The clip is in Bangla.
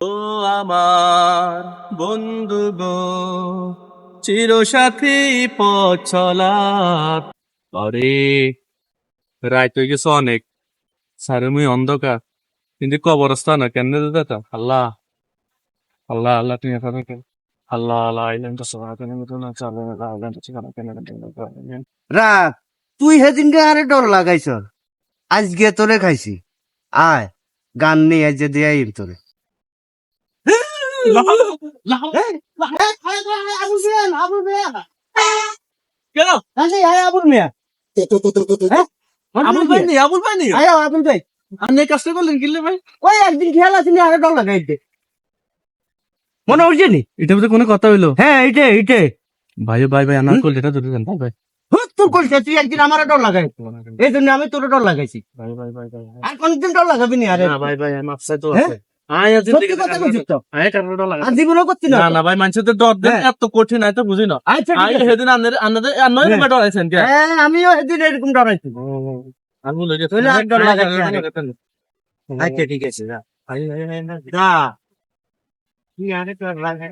ও আমার বন্ধু গো, চিরসাথী পথ চলা আরে রাত হয়ে গেছে অনেক, সারে মুই অন্ধকার, কিন্তু কবরস্থান কেন দাদা আল্লাহ আল্লাহ আল্লাহ তুমি এখানে কেন আল্লাহ আল্লাহ আইলেন তো সবাই কেন না চালে আইলেন তো ঠিকানা কেন রাখ, তুই সেদিনকে আরে ডর লাগাইছ, আজকে তোরে খাইছি। আয় গান নিয়ে আজ দিয়ে আইম তোরে। কেন আবুল মিয়া, আবুল ভাই নেই আবুল ভাই নেই আবুল ভাই, আপনি কাজটা করলেন কিনলে ভাই ওই একদিন খেয়াল আছে আরে ডর লাগাইতে, মনে হচ্ছে নি? এটা মধ্যে কোনো কথা হইলো হ্যাঁ এইটে এইটে, ভাই ভাই ভাই আনার করলে এটা ধরে দেন ভাই ভাই তোর কইছে তুই একদিন আমার ডর লাগাই, এই জন্য আমি তোর ডর লাগাইছি। ভাই ভাই ভাই ভাই আর কোনদিন ডর লাগাবি নি আরে? না ভাই ভাই আমি আপসাই তো হ্যাঁ? আছে আয় আজ সত্যি কথা কইছিস তো? আয় কারণ ডর লাগে আর জীবনও করছি না না না ভাই মানুষের তো ডর দেন হ্যাঁ। এত কঠিন এত বুঝি না আচ্ছা ঠিক আয় আছে। সেদিন আন্নাদের আন্নাদের হ্যাঁ। ডর আছেন কে হ্যাঁ আমিও সেদিন এরকম ডরাইছি। আমি বলে যে তাহলে আর ডর লাগাচ্ছি আরে। আচ্ছা ঠিক আছে যা যা, তুই আরে ডর লাগাই।